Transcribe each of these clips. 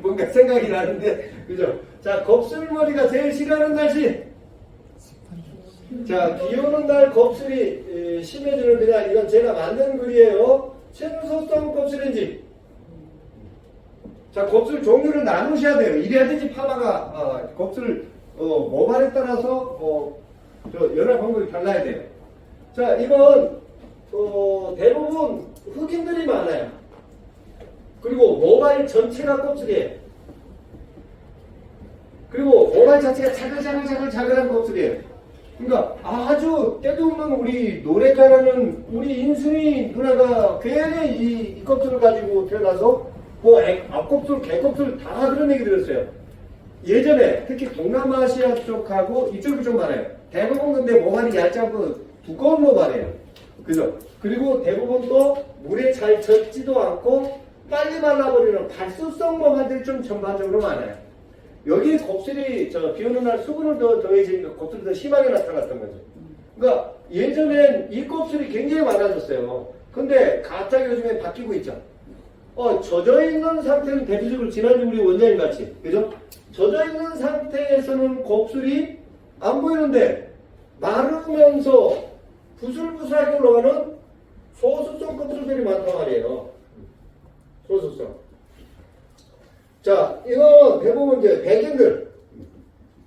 뭔가 생각이 나는데, 그죠? 자, 곱슬머리가 제일 싫어하는 날씨. 자, 비 오는 날 곱슬이 심해지는데요. 이건 제가 만든 글이에요. 친소성 곱슬인지. 자, 곱슬 종류를 나누셔야 돼요. 이래야지 파마가 곱슬 모발에 따라서 연화 방법이 달라야 돼요. 자, 이건 대부분 흑인들이 많아요. 그리고 모발 전체가 곱슬이에요. 그리고 모발 자체가 자글자글한 곱슬이에요. 그러니까 아주 때도 없는 우리 노래 잘하는 우리 인순이 누나가 괜히 이 껍질을 가지고 태어나서 뭐 앞껍질, 개껍질 다 그런 얘기 들었어요. 예전에 특히 동남아시아 쪽하고 이쪽이 좀 많아요. 대부분 근데 모발이 얇고 두꺼운 모발이에요. 그죠? 그리고 대부분 또 물에 잘 젖지도 않고 빨리 말라버리는 발수성 모발들이 좀 전반적으로 많아요. 여기 곱슬이 비 오는 날 수분을 더 더해지니까 곱슬이 더 심하게 나타났던 거죠. 그러니까 예전엔 이 곱슬이 굉장히 많아졌어요. 근데 갑자기 요즘에 바뀌고 있죠. 젖어 있는 상태는 대표적으로 지난주 우리 원장님 같이, 그죠? 젖어 있는 상태에서는 곱슬이 안 보이는데 마르면서 부슬부슬하게 올라가는 소수성 곱슬들이 많단 말이에요. 소수성. 자, 이건 대부분 이제 백인들.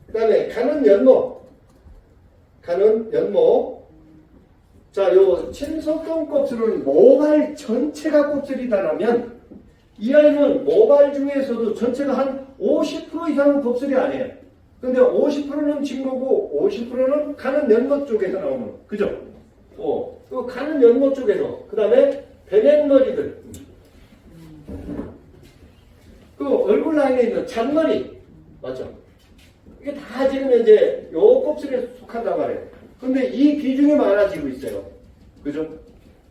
그 다음에 가는 연모. 자, 요 친소성 곱슬은 모발 전체가 곱슬이다라면 이 아이는 모발 중에서도 전체가 한 50% 이상은 곱슬이 아니에요. 근데 50%는 직모고 50%는 가는 연모 쪽에서 나오는, 그죠? 그 가는 연모 쪽에서. 그 다음에 배냇머리들. 그 얼굴 라인에 있는 잔머리. 맞죠? 이게 다 지금 이제 요 곱슬에 속한단 말이에요. 근데 이 비중이 많아지고 있어요. 그죠?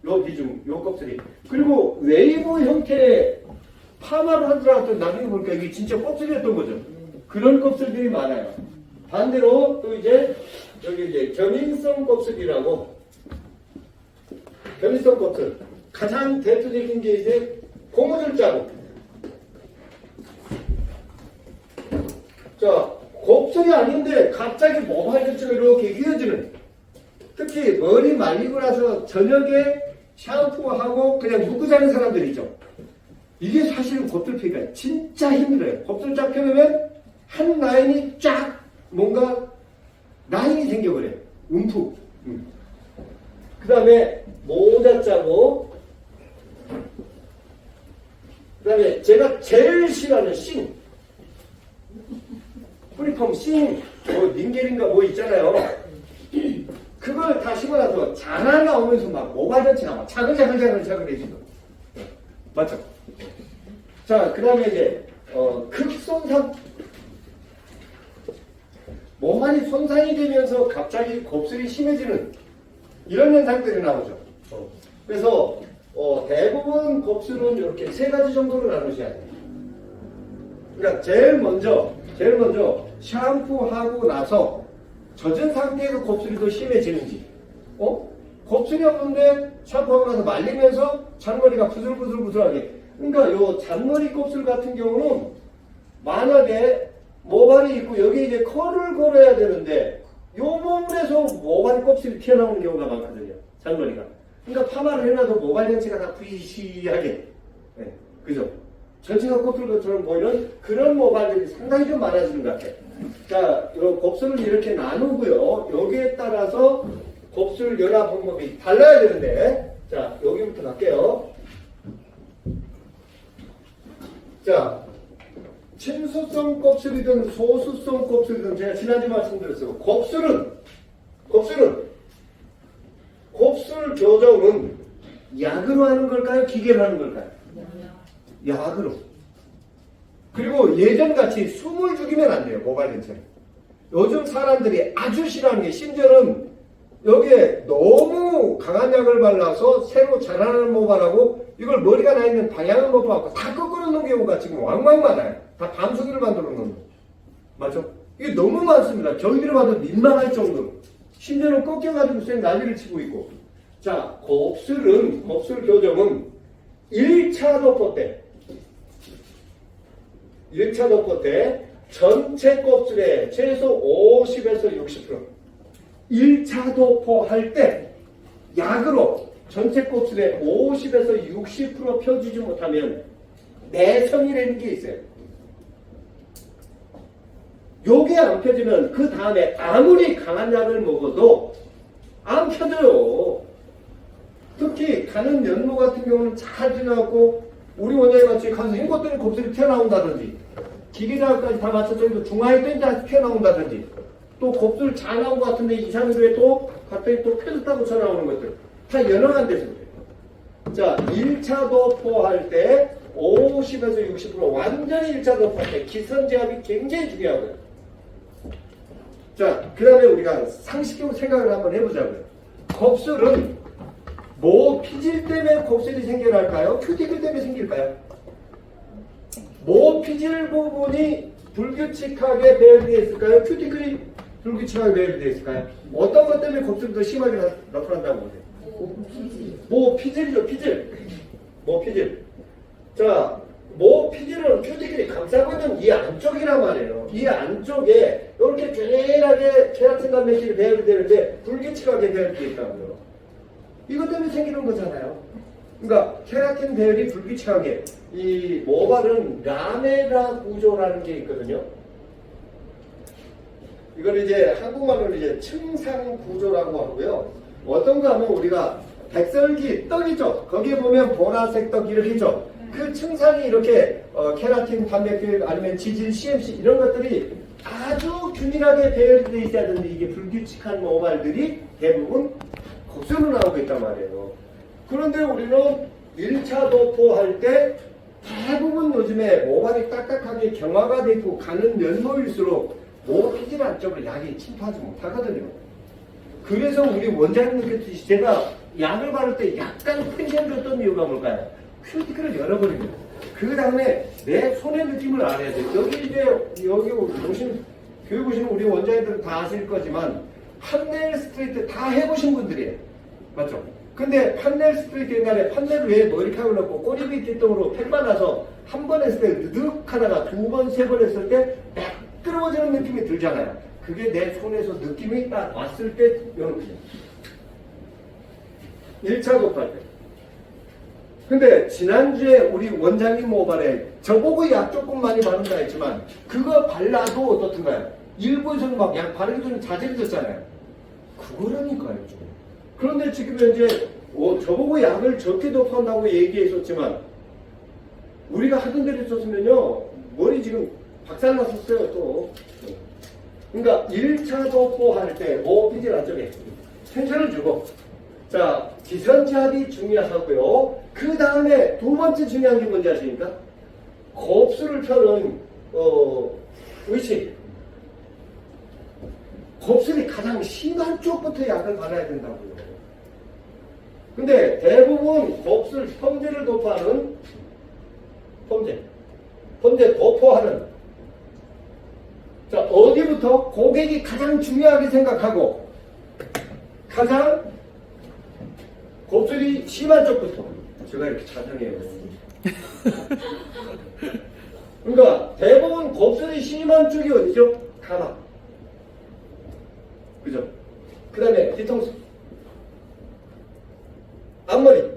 요 비중, 요 곱슬이. 그리고 웨이브 형태의 파마를 하더라도 나중에 보니까 이게 진짜 곱슬이었던 거죠. 그런 곱슬들이 많아요. 반대로 또 이제 여기 이제 겸임성 곱슬이라고. 겸임성 곱슬. 가장 대표적인 게 이제 고무줄 자국. 자, 곱슬이 아닌데 갑자기 모발 전체가 이렇게 휘어지는. 특히 머리 말리고 나서 저녁에 샴푸하고 그냥 눕고 자는 사람들이죠. 이게 사실은 곱슬 피기가 진짜 힘들어요. 곱슬 쫙 펴놓으면 한 라인이 쫙 뭔가 라인이 생겨버려요. 움푹. 그 다음에 모자 짜고, 그 다음에 제가 제일 싫어하는 싱. 뿌리펌 싱, 닌겔인가 뭐 있잖아요. 그걸 다 심어놔서 자라 나오면서 막 모발 전체가 막 자글자글해지고. 맞죠? 자, 그 다음에 이제, 극손상. 모발이 손상이 되면서 갑자기 곱슬이 심해지는 이런 현상들이 나오죠. 그래서, 대부분 곱슬은 이렇게 세 가지 정도로 나누셔야 돼요. 그러니까 제일 먼저 샴푸하고 나서 젖은 상태에서 곱슬이 더 심해지는지, 곱슬이 없는데 샴푸하고 나서 말리면서 잔머리가 부슬부슬하게. 그러니까 요 잔머리 곱슬 같은 경우는 만약에 모발이 있고 여기 이제 컬을 걸어야 되는데 요 부분에서 모발 곱슬이 튀어나오는 경우가 많거든요. 잔머리가. 그러니까 파마를 해놔도 모발 전체가 다 부시시하게. 네, 그죠? 전체가 곱슬 것처럼 보이는 그런 모발들이 상당히 좀 많아지는 것 같아요. 자, 이 곱슬을 이렇게 나누고요. 여기에 따라서 곱슬 연화 방법이 달라야 되는데, 자, 여기부터 갈게요. 자, 친소성 곱슬이든 소수성 곱슬이든 제가 지난주에 말씀드렸어요. 곱슬 교정은 약으로 하는 걸까요? 기계로 하는 걸까요? 약으로. 그리고 예전같이 숨을 죽이면 안 돼요. 모발 전체를. 요즘 사람들이 아주 싫어하는 게 심지어는 여기에 너무 강한 약을 발라서 새로 자라나는 모발하고 이걸 머리가 나 있는 방향을 못 봐갖고 다 거꾸로 놓은 경우가 지금 왕왕 많아요. 다 밤송이를 만들어 놓는 거. 맞죠? 이게 너무 많습니다. 저희들이 봐도 민망할 정도로. 심지어는 꺾여가지고 쌩 난리를 치고 있고. 자, 곱슬 교정은 1차 도포 때, 1차 도포 때 전체 곱슬의 최소 50에서 60%. 1차 도포할 때 약으로 전체 곱슬의 50에서 60% 펴주지 못하면 내성이라는 게 있어요. 요게 안 펴지면 그 다음에 아무리 강한 약을 먹어도 안 펴져요. 특히 가는 연모 같은 경우는 잘 지나고 우리 원장님 같이 가서 헹궜더니 곱슬이 튀어나온다든지 기계자까지 다 맞춰서 중화에 뜬 다시 튀어나온다든지 또 곱슬 잘 나온 것 같은데 이상하게 또 갔더니 또 펴졌다고 튀어나오는 것들 다 연어간 데서 그래요. 자, 1차 도포할 때 50에서 60% 완전히 1차 도포할 때 기선제압이 굉장히 중요하고요. 자, 그 다음에 우리가 상식적으로 생각을 한번 해보자고요. 곱슬은 뭐 피질 때문에 곱슬이 생겨날까요? 큐티클 때문에 생길까요? 뭐 피질 부분이 불규칙하게 배열되어 있을까요? 큐티클이 불규칙하게 배열되어 있을까요? 어떤 것 때문에 곱슬이 더 심하게 나타난다고 보세요? 뭐 피질이죠, 피질. 뭐 피질. 자, 뭐 피질은 큐티클이 감싸고 있는 이 안쪽이란 말이에요. 이 안쪽에 이렇게 균일하게 케라틴 단백질이 배열이 되는데 불규칙하게 배열되어 있다고요. 이것 때문에 생기는 거잖아요. 그러니까 케라틴 배열이 불규칙하게 이 모발은 라메라 구조라는 게 있거든요. 이걸 이제 한국말로 이제 층상 구조라고 하고요. 어떤가 하면 우리가 백설기 떡 있죠. 거기에 보면 보라색 떡 이렇게 있죠. 그 층상이 이렇게 케라틴 단백질 아니면 지질 CMC 이런 것들이 아주 균일하게 배열이 되어 있어야 되는데 이게 불규칙한 모발들이 대부분 곱슬로 나오고 있단 말이에요. 그런데 우리는 1차 도포할 때 대부분 요즘에 모발이 딱딱하게 경화가 되어 있고 가는 연모일수록 모피질 안쪽으로 약이 침투하지 못하거든요. 그래서 우리 원장님께서 제가 약을 바를 때 약간 텐션 줬던 이유가 뭘까요? 큐티클을 열어버립니다. 그 다음에 내 손의 느낌을 알아야 돼요. 여기 오신 교육 오시는 우리 원장님들은 다 아실 거지만 판넬 스트레이트 다 해보신 분들이에요. 맞죠? 근데 판넬 스트레이트 옛날에 판넬을 왜 머리카락을 넣고 꼬리빗 뒷동으로 팩 발라서 한 번 했을 때 느득 하다가 두 번, 세 번 했을 때 매끄러워지는 느낌이 들잖아요. 그게 내 손에서 느낌이 딱 왔을 때 이렇게 1차 도포할 때. 근데 지난주에 우리 원장님 모발에 저보고 약 조금 많이 바른다 했지만 그거 발라도 어떻든가요? 일부에서는 막 약 바르기 전에 자제해졌잖아요. 그거라니까요. 좀. 그런데 지금 현재 저보고 약을 적게 도포한다고 얘기했었지만 우리가 하던 대로 했었으면요 머리 지금 박살났었어요 또. 그러니까 1차 도포할 때 모피질 안쪽에 텐션을 주고 자 기선제압이 중요하고요. 그 다음에 두 번째 중요한 게 뭔지 아십니까? 곱슬을 펴는 위치. 곱슬이 가장 심한 쪽부터 약을 발라야 된다고요. 근데 대부분 곱슬 펌제를 도포하는 펌제 도포하는 자 어디부터 고객이 가장 중요하게 생각하고 가장 곱슬이 심한 쪽부터 제가 이렇게 자정해요. 그러니까 대부분 곱슬이 심한 쪽이 어디죠? 가마. 그죠? 그 다음에 뒤통수. 앞머리.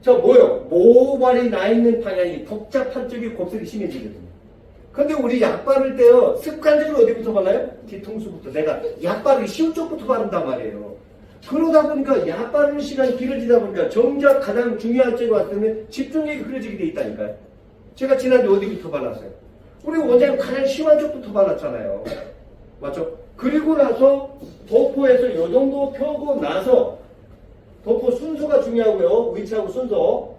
저 뭐요? 모발이 나 있는 방향이 복잡한 쪽이 곱슬이 심해지거든요. 근데 우리 약 바를 때요 습관적으로 어디부터 발라요? 뒤통수부터. 내가 약 바르기 쉬운 쪽부터 바른단 말이에요. 그러다 보니까 약 바르는 시간이 길어지다 보니까 정작 가장 중요한 쪽에 왔을 때 집중력이 흐려지게 돼 있다니까요. 제가 지난주 어디부터 발랐어요? 우리 원장님 가장 심한 쪽부터 발랐잖아요. 맞죠? 그리고 나서 도포에서 요 정도 펴고 나서 도포 순서가 중요하고요. 위치하고 순서.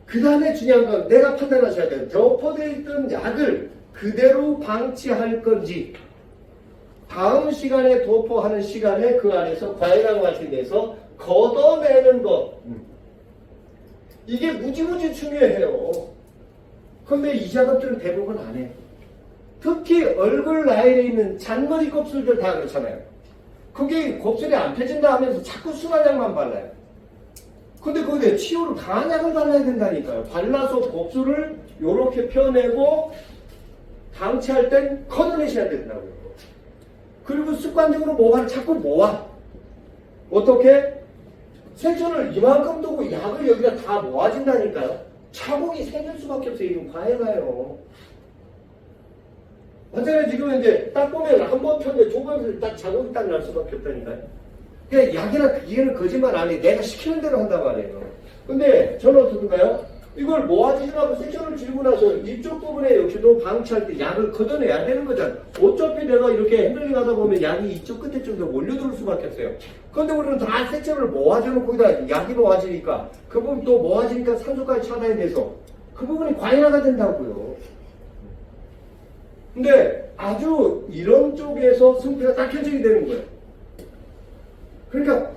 그 다음에 중요한 건 내가 판단하셔야 돼요. 도포되어 있던 약을 그대로 방치할 건지 다음 시간에 도포하는 시간에 그 안에서 과일랑 같은 데서 걷어내는 것. 이게 무지무지 중요해요. 근데 이 작업들은 대부분 안 해요. 특히 얼굴 라인에 있는 잔머리 곱슬들 다 그렇잖아요. 그게 곱슬이 안 펴진다 하면서 자꾸 순한 약만 발라요. 근데 거기에 치유를 강한 약을 발라야 된다니까요. 발라서 곱슬을 요렇게 펴내고 방치할 땐 걷어내셔야 된다고요. 그리고 습관적으로 모발을 자꾸 모아. 어떻게? 섹션을 이만큼 두고 약을 여기다 다 모아진다니까요. 자국이 생길 수밖에 없어요. 이건 과해가요. 맞잖아요. 지금 이제 딱 보면 한 번 폈는데 두 번을 딱 자국이 딱 날 수밖에 없다니까요. 그냥 약이나 기계는 거짓말 안 해. 내가 시키는 대로 한단 말이에요. 근데 저는 어떻게인가요? 이걸 모아지지 말고 섹션을 지르고 나서 이쪽 부분에 역시도 방치할 때 약을 걷어내야 되는 거잖아요. 어차피 내가 이렇게 핸들링 하다 보면 약이 이쪽 끝에 좀 더 몰려들 수밖에 없어요. 그런데 우리는 다 섹션을 모아주는 거기다 약이 모아지니까 그 부분 또 모아지니까 산소까지 차단해내서 그 부분이 과잉화가 된다고요. 근데 아주 이런 쪽에서 승패가 딱 결정이 되는 거예요. 그러니까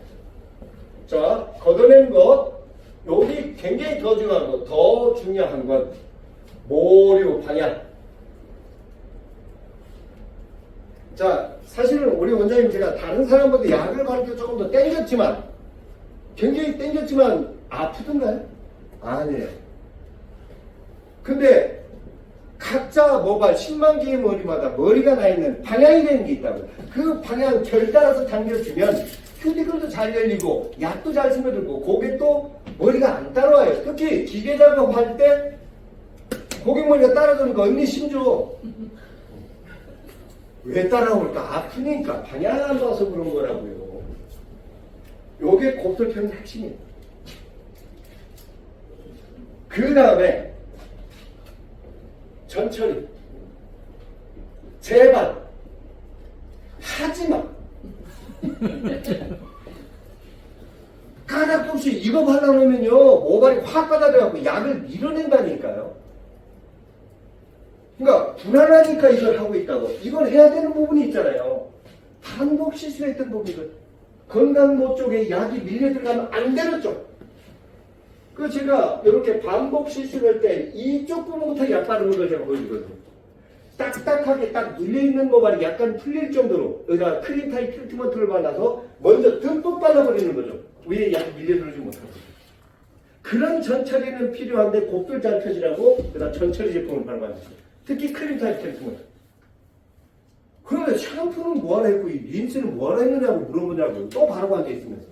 자, 걷어낸 것 여기 굉장히 더 중요한 건 모류 방향. 자, 사실은 우리 원장님 제가 다른 사람보다 약을 가르쳐 조금 더 땡겼지만 굉장히 땡겼지만 아프던가요? 아니에요. 근데 각자 모발 10만 개의 머리마다 머리가 나 있는 방향이 되는 게 있다고요. 그 방향 결 따라서 당겨주면 큐티클도 잘 열리고 약도 잘 스며들고 고개 또 머리가 안 따라와요. 특히 기계 작업할 때 고객머리가 따라오는 거 언니 심줘. 왜 따라올까? 아프니까 방향 안 봐서 그런 거라고요. 요게 곱슬 펴는 핵심이에요. 그 다음에 천천히 제발 하지마. 까닭도 없이 이거 발라놓으면요 모발이 확 받아들여갖고 약을 밀어낸다니까요. 그러니까 불안하니까 이걸 하고 있다고. 이걸 해야 되는 부분이 있잖아요. 반복 실수했던 부분들. 건강모 쪽에 약이 밀려 들어가면 안 되는 쪽. 그 제가 이렇게 반복 실수를 할 때 이쪽 부분부터 약 바르는 걸 제가 보여주거든요. 딱딱하게 딱 눌려있는 모발이 약간 풀릴 정도로 여기다 크림 타입 트리트먼트를 발라서 먼저 듬뿍 발라버리는 거죠. 위에 약이 밀려들지 못하고. 그런 전처리는 필요한데 곱슬 잘 펴지라고 그다음 전처리 제품을 발라봤어요. 특히 크림 타입 트리트먼트. 그러면 샴푸는 뭐하러 했고 이 린스는 뭐하러 했느냐고 물어보냐고요. 또 바르고 앉아있으면서.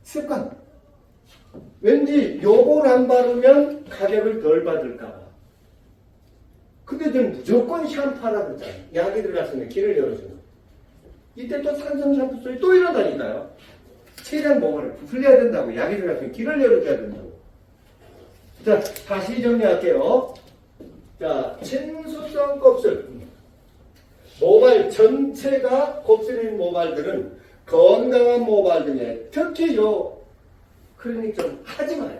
습관. 왠지 요걸 안 바르면 가격을 덜 받을까봐. 근데 저는 무조건 샴푸하라 그랬잖아요. 약이 들어갔으면 길을 열어주는. 이때 또 산성 샴푸 소리 또 이러다니까요. 최대한 모발을 부풀려야 된다고. 약이 들어갔으면 길을 열어줘야 된다고. 자, 다시 정리할게요. 자, 친수성 곱슬. 모발 전체가 곱슬인 모발들은 건강한 모발 중에 특히 요 클리닉 좀 하지 마요.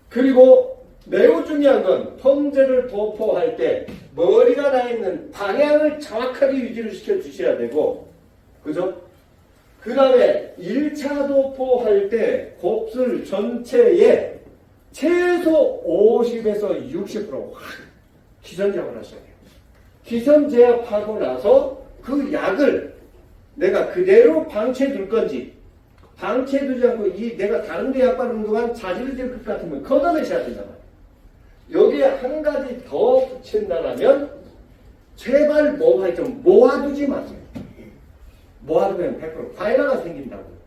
그리고 매우 중요한 건 펌제를 도포할 때 머리가 나 있는 방향을 정확하게 유지를 시켜 주셔야 되고, 그죠? 그 다음에 1차 도포할 때 곱슬 전체에 최소 50에서 60% 기선 제압을 하셔야 돼요. 기선 제압하고 나서 그 약을 내가 그대로 방치해 둘 건지, 방치해 두지 않고 내가 다른 데 약 바르는 동안 자질질 것 같으면 걷어내셔야 된단 말이에요. 여기에 한 가지 더 붙인다면 제발 모발 좀 모아두지 마세요. 모아두면 100% 과잉화가 생긴다고요.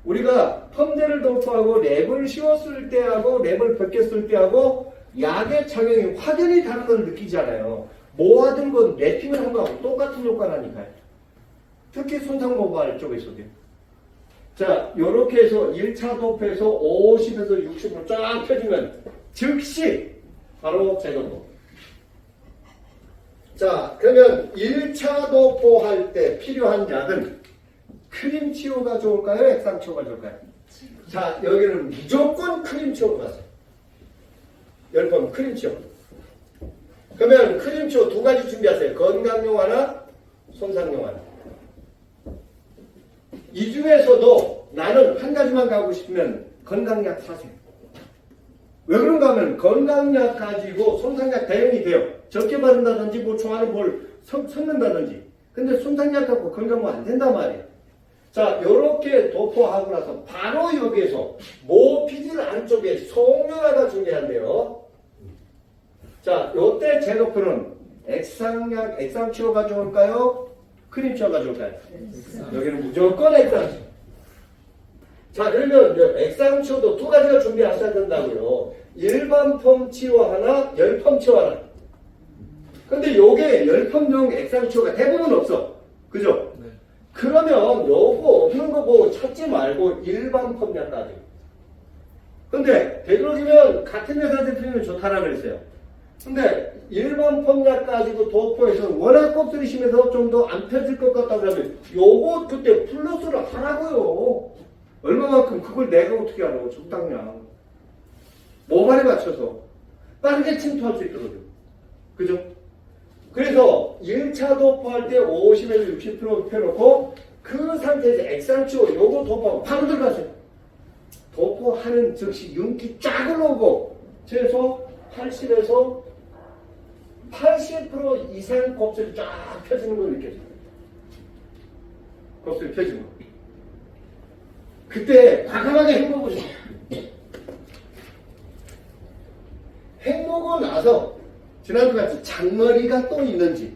우리가 펌제를 도포하고 랩을 씌웠을 때하고 랩을 벗겼을 때하고 약의 작용이 확연히 다른 걸 느끼잖아요. 모아둔 건 랩핑을 한 거하고 똑같은 효과라니까요. 특히 손상 모발 쪽에서도요. 자, 요렇게 해서 1차 도포해서 50에서 60% 쫙 펴주면 즉시 바로 제거도. 자, 그러면 1차 도포할 때 필요한 약은 크림 치유가 좋을까요? 액상 치유가 좋을까요? 자, 여기는 무조건 크림 치유로 가세요. 10번 크림 치유. 그러면 크림 치유 두 가지 준비하세요. 건강용 하나, 손상용 하나. 이 중에서도 나는 한 가지만 가고 싶으면 건강약 사세요. 왜 그런가 하면 건강약 가지고 손상약 대응이 돼요. 적게 바른다든지 보충하는 뭘 섞는다든지. 근데 순상약 갖고 건강하면 안 된단 말이에요. 자, 요렇게 도포하고 나서 바로 여기에서 모피질 안쪽에 송혈화가 중요한데요. 자, 요때 제도표는 액상치료 가져올까요? 크림치료 가져올까요? 여기는 무조건 액상치료. 자, 그러면 액상치료도 두 가지가 준비하셔야 된다고요. 일반 펌 치료 하나, 열펌 치료 하나. 근데 요게 열펌용 액상치료가 대부분 없어. 그죠? 네. 그러면 요거 없는 거 보고 찾지 말고 일반 펌약까지. 근데 되도록이면 같은 회사 제품이면 좋다라 그랬어요. 근데 일반 펌약 가지고 도포해서 워낙 껍질이 심해서 좀 더 안 펴질 것 같다 그러면 요거 그때 플러스를 하라고요. 얼마만큼 그걸 내가 어떻게 하라고 적당량 모발에 맞춰서 빠르게 침투할 수 있도록. 그죠? 그래서 1차 도포할 때 50에서 60% 펴놓고 그 상태에서 액상치료 요거 도포하고 바로 들어가세요. 도포하는 즉시 윤기 쫙 올라오고 최소 80에서 80% 이상 곱슬이 쫙 펴지는 걸 느껴져요. 곱슬이 펴지는 거. 그때 과감하게 헹궈보세요. 헹구고 나서 지난주 같이 잔머리가 또 있는지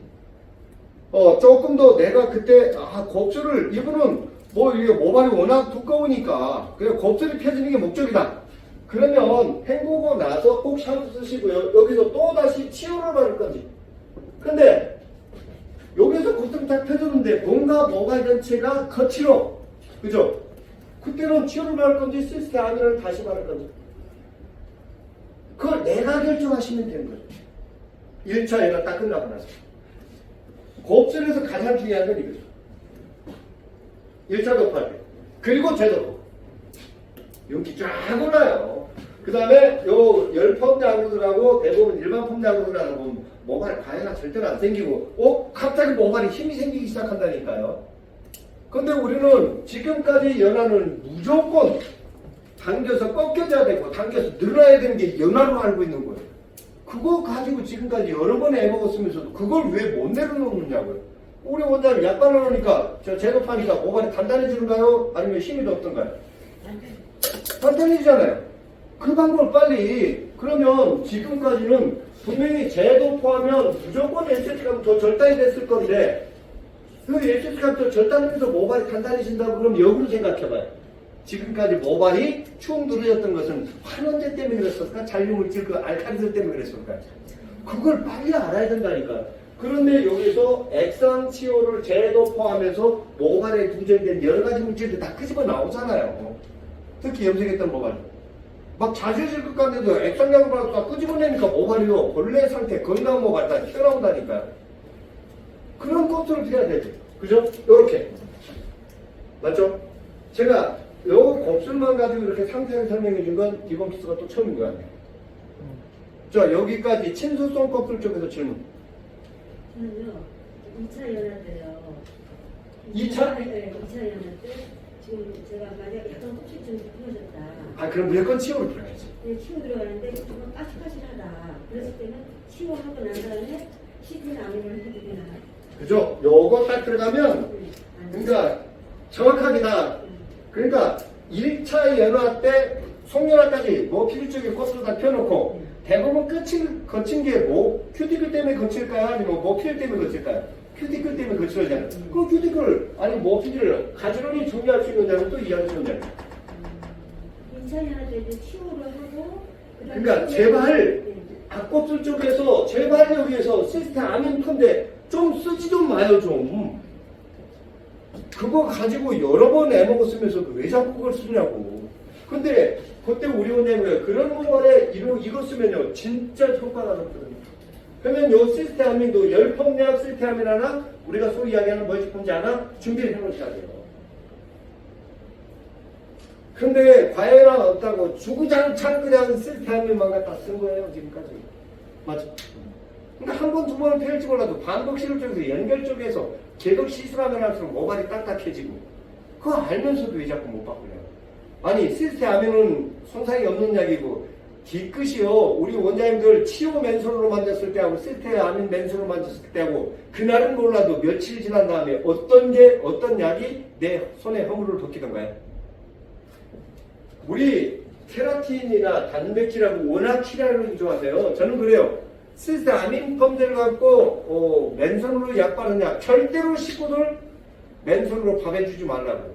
조금 더 내가 그때 곱슬을 이분은 뭐 이게 모발이 워낙 두꺼우니까 그냥 곱슬이 펴지는 게 목적이다. 그러면 헹구고 나서 꼭 샴푸 쓰시고요. 여기서 또 다시 치유를 받을 건지. 근데 여기서 곱슬이 딱 펴졌는데 뭔가 모발 전체가 거칠어. 그죠? 그때는 치유를 받을 건지 시스템 아미를 다시 받을 건지. 그걸 내가 결정하시면 되는 거죠. 1차 얘가 딱 끝나고 나서. 곱슬에서 가장 중요한 건 이거죠. 1차 도포할 때. 그리고 재도포. 윤기 쫙 올라요. 그 다음에 요 열펌 약으로 대부분 일반 펌 약으로 들어가면 모발 가해가 절대로 안 생기고 갑자기 모발이 힘이 생기기 시작한다니까요. 근데 우리는 지금까지 연화는 무조건 당겨서 꺾여져야 되고 당겨서 늘어야 되는 게 연화로 알고 있는 거예요. 그거 가지고 지금까지 여러 번 해먹었으면서도 그걸 왜 못 내려놓느냐고요. 우리 원장님 약 발라놓으니까 제도파니까 모발이 단단해지는가요? 아니면 힘이 더 없던가요? 단단해지잖아요. 그 방법을 빨리. 그러면 지금까지는 분명히 제도포하면 무조건 에스테틱하면 더 절단이 됐을 건데 그 에스테틱하면 더 절단되면서 모발이 단단해진다고 그럼 역으로 생각해봐요. 지금까지 모발이 축 늘어졌던 것은 환원제 때문에 그랬을까? 잔류물질 그 알칼리들 때문에 그랬을까? 그걸 빨리 알아야 된다니까. 그런데 여기서 액상치료를 제도포하면서 모발에 누적된 여러 가지 물질들 다 끄집어 나오잖아요. 특히 염색했던 모발. 막 자주해질 것 같은데도 액상약을 받아서 다 끄집어내니까 모발이요. 본래 상태, 건강한 모발 다 튀어나온다니까요. 그런 것들을 피해야 되죠. 그죠? 요렇게. 맞죠? 제가 요 곱슬만 가지고 이렇게 상세하게 설명해 준 건 이번 기수가 또 처음인 것 같네요. 자, 여기까지 친수성 껍질 쪽에서 질문. 저는요, 2차 연화 때요. 2차? 네, 2차 연화 때 지금 제가 만약 약간 껍질 좀 부러졌다. 그럼 무조건 치료를 들어가야지. 네, 치료 들어가는데 조금 까실까실하다. 그랬을 때는 치료하고 난 다음에 시트나 아무거나 해도 되나요? 그죠? 요거 딱 들어가면, 그러니까 정확하게 다, 그러니까 1차 연화 때 송연화까지 뭐 피부 쪽에 껍질 다 펴놓고 대부분 거친 게 뭐 큐티클 때문에 거칠까요? 아니면 뭐 피부 때문에 거칠까요? 큐티클 때문에 거칠어잖아요. 그 큐티클 아니 뭐 피부를 가지런히 정리할 수 있는 자는 또 이해할 수 있는 자는. 2차 연화 때 이제 치료를 하고 그러니까 제발 앞껍질 쪽에서 제발 여기에서 시스템 아민컨데 좀 쓰지 좀 마요 좀. 그거 가지고 여러 번 애먹었으면서도 왜 자꾸 그걸 쓰냐고. 근데 그때 우리 원장님이 그런 모발에 이거 쓰면요 진짜 효과가 좋거든요. 그러면 요 시스테아민도 열펌약 시스테아민 하나 우리가 소위 이야기하는 멀티펌지 하나 준비를 해놓으셔야 돼요. 근데 과외랑 없다고 주구장창 그냥 시스테아민만 갖다 쓴 거예요 지금까지. 맞죠? 그러니까 한 번, 두 번은 펴일지 몰라도 반복 시술 쪽에서 연결 쪽에서 계속 시술하면 할수록 모발이 딱딱해지고 그거 알면서도 왜 자꾸 못 바꾸냐고. 아니 시스테아민은 손상이 없는 약이고 뒤끝이요. 우리 원장님들 치료 맨손으로 만졌을 때하고 시스테 아닌 맨손으로 만졌을 때하고 그날은 몰라도 며칠 지난 다음에 어떤 약이 내 손에 허물을 벗기던가요? 우리 케라틴이나 단백질하고 워낙 치료를 좋아하세요. 저는 그래요. 시스테 아닌 펌들을 갖고 맨손으로 약 바른 약 절대로 식구들 맨손으로 밥해주지 말라고.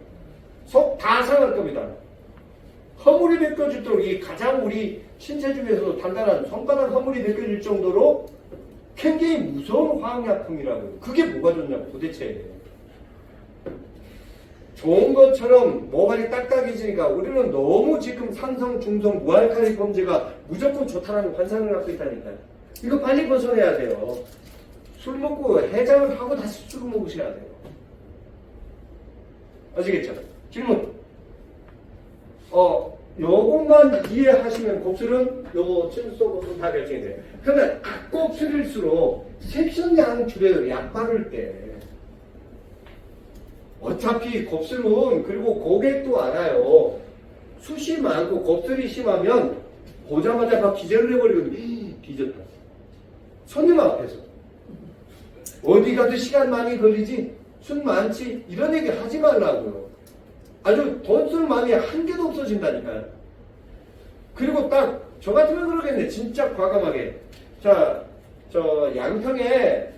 속 다 상할 겁니다. 허물이 벗겨질 이 가장 우리 신체 중에서도 단단한 손바닥 허물이 벗겨질 정도로 굉장히 무서운 화학약품이라고요. 그게 뭐가 좋냐고 도대체. 좋은 것처럼 모발이 딱딱해지니까 우리는 너무 지금 산성, 중성, 무알칼리 범죄가 무조건 좋다는 환상을 갖고 있다니까요. 이거 빨리 벗어내야 돼요. 술 먹고 해장을 하고 다시 술을 먹으셔야 돼요. 아시겠죠? 질문. 요것만 이해하시면 곱슬은 요거 침수 곱슬 다 결정이 돼요. 그런데 곱슬일수록 섹션량 줄여요. 약 바를 때. 어차피 곱슬은 그리고 고객도 알아요. 숱이 많고 곱슬이 심하면 보자마자 막 기절을 해버리거든요. 뒤졌다. 손님 앞에서. 어디 가도 시간 많이 걸리지? 숱 많지? 이런 얘기 하지 말라고요. 아주 돈쓸 마음이 한 개도 없어진다니까요. 그리고 딱 저 같으면 그러겠네. 진짜 과감하게. 자, 저 양평에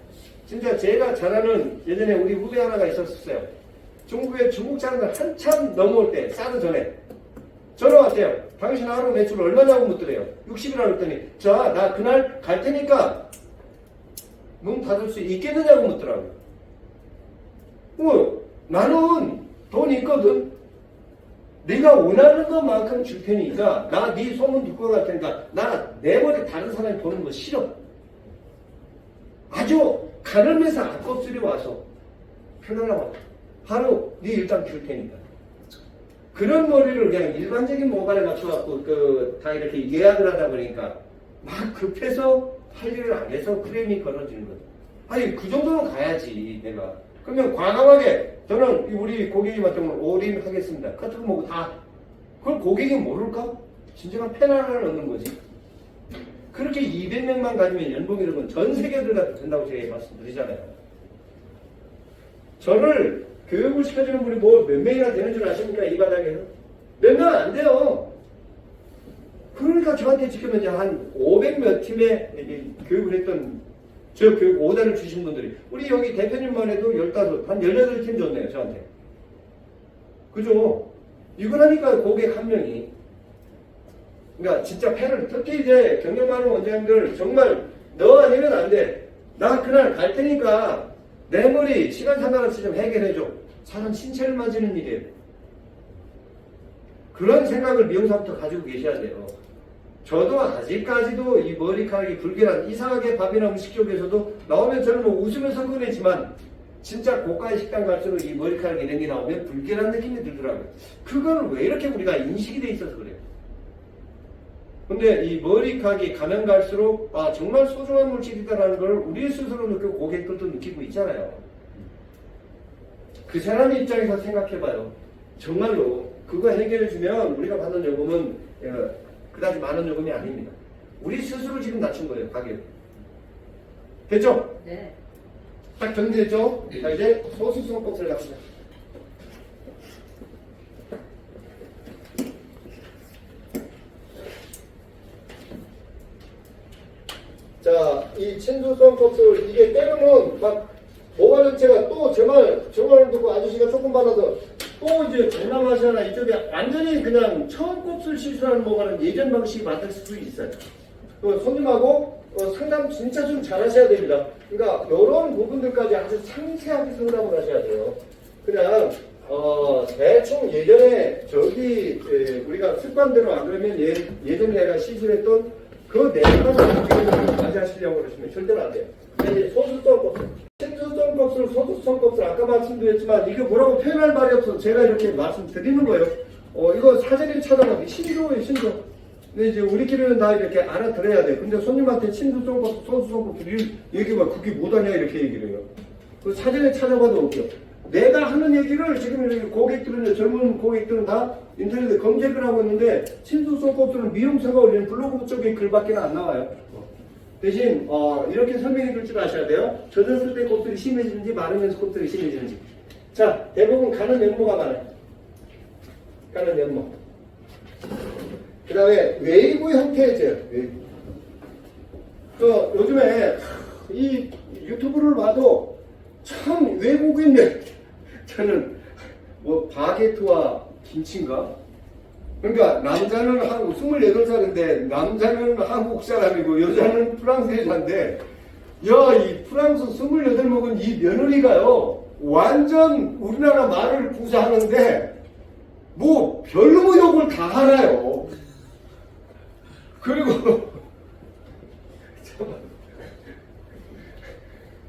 진짜 제가 잘 아는 예전에 우리 후배 하나가 있었어요. 중국에 중국 사람들 한참 넘어올 때 사드 전에 전화 왔대요. 당신 하루 매출 얼마냐고 묻더래요. 60이라고 했더니 자, 나 그날 갈 테니까 문 닫을 수 있겠느냐고 묻더라고요. 나는 돈 있거든. 네가 원하는 것만큼 줄 테니까 나 네 소문 듣고 갈 테니까 나 내 머리 다른 사람이 보는 거 싫어. 아주 가늠해서 앞껍질이 와서 편하라고 하루 네 일단 줄 테니까. 그런 머리를 그냥 일반적인 모발에 맞춰갖고 다 이렇게 예약을 하다 보니까 막 급해서 할 일을 안 해서 크레임이 걸어지는 거죠. 아니 그 정도는 가야지 내가. 그러면 과감하게 저는 우리 고객님한테 오늘 올인하겠습니다. 커트도 뭐고 다. 그걸 고객이 모를까? 진정한 펜 하나를 넣는 거지. 그렇게 200명만 가지면 연봉 이런 건 전 세계 들어가도 된다고 제가 말씀드리잖아요. 저를 교육을 시켜주는 분이 뭐 몇 명이나 되는 줄 아십니까? 이 바닥에서? 몇 명 안 돼요. 그러니까 저한테 지금 이제 한 500몇 팀에 교육을 했던 저 교육 오다를 주신 분들이 우리 여기 대표님만 해도 15, 한 18팀 줬네요 저한테. 그죠? 이걸 하니까 고객 한 명이. 그러니까 진짜 패를 특히 이제 경력 많은 원장님들 정말 너 아니면 안 돼. 나 그날 갈 테니까 내 머리 시간 상관없이 좀 해결해줘. 사람 신체를 만지는 일이에요. 그런 생각을 미용사부터 가지고 계셔야 돼요. 저도 아직까지도 이 머리카락이 불결한 이상하게 밥이나 음식 쪽에서도 나오면 저는 뭐 웃으면서 꺼내지만 진짜 고가의 식당 갈수록 이 머리카락 이런 게 나오면 불결한 느낌이 들더라고요. 그거는 왜 이렇게 우리가 인식이 돼 있어서 그래요. 근데 이 머리카락이 가면 갈수록 아 정말 소중한 물질이다라는 걸 우리 스스로 느끼고 고객들도 느끼고 있잖아요. 그 사람 입장에서 생각해봐요. 정말로 그거 해결해주면 우리가 받는 요금은 그다지 많은 요금이 아닙니다. 우리 스스로 지금 낮춘 거예요, 가격. 됐죠? 네. 딱 정리됐죠? 자, 이제 소수성 껍질 갑시다. 자, 이 친수성 껍질, 이게 때로는 막 모발 전체가 또 제 말 듣고 아저씨가 조금 받아서 또 이제 장난하시나 이쪽에 완전히 그냥 처음 곱슬 시술하는 모발은 예전 방식이 맞을 수도 있어요. 손님하고 상담 진짜 좀 잘 하셔야 됩니다. 그러니까 이런 부분들까지 아주 상세하게 상담을 하셔야 돼요. 그냥 대충 예전에 저기 우리가 습관대로 안 그러면 예전에 내가 시술했던 그 내용만 맞이하시려고 그러시면 절대로 안 돼요. 이제 소수성 곱슬, 친수성 곱슬, 소수성 곱슬 아까 말씀드렸지만 이게 뭐라고 표현할 말이 없어서 제가 이렇게 말씀드리는 거예요. 이거 사전에 찾아가면 신조예요, 신조. 근데 이제 우리끼리는 다 이렇게 알아들어야 돼. 근데 손님한테 친수성 곱슬, 소수성 곱슬 얘기해봐. 그게 뭐다냐 이렇게 얘기를 해요. 그 사전에 찾아봐도 없죠. 내가 하는 얘기를 지금 이렇게 고객들은, 젊은 고객들은 다 인터넷에 검색을 하고 있는데, 친수성 곱슬은 미용사가 올리는 블로그 쪽에 글밖에 안 나와요. 대신 이렇게 설명해 줄 줄 아셔야 돼요. 젖었을 때 곱슬이 심해지는지 마르면서 곱슬이 심해지는지. 자, 대부분 가는 연모가 많아요. 가는 연모. 그 다음에 웨이브 형태죠. 웨이브. 요즘에 이 유튜브를 봐도 참 외국인들, 저는 뭐 바게트와 김치인가? 그러니까 남자는 28살인데 남자는 한국 사람이고 여자는 프랑스 여자인데, 야, 이 프랑스 28 먹은 이 며느리가요 완전 우리나라 말을 구사하는데 뭐 별로 욕을 다 알아요. 그리고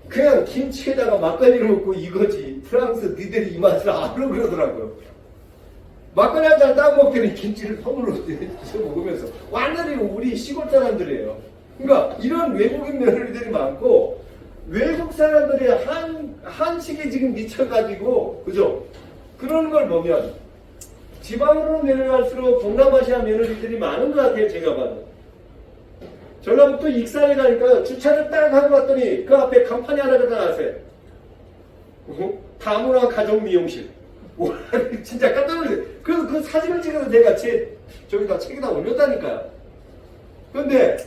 그냥 김치에다가 막걸리를 먹고 이거지, 프랑스 니들이 이 맛을 알아 그러더라고요. 막걸리 한 잔 딱 먹더니 김치를 손으로 먹으면서 완전히 우리 시골 사람들이에요. 그러니까 이런 외국인 며느리들이 많고, 외국 사람들이 한식에 지금 미쳐가지고, 그죠? 그런 걸 보면 지방으로 내려갈수록 동남아시아 며느리들이 많은 것 같아요, 제가 봐도. 전라북도 익산에 가니까 주차를 딱 하고 갔더니 그 앞에 간판이 하나가 나왔어요. 다문화 가정 미용실. 와, 진짜 깜짝 놀랐어요. 그래서 그 사진을 찍어서 내가 저기다 책에다 올렸다니까요. 그런데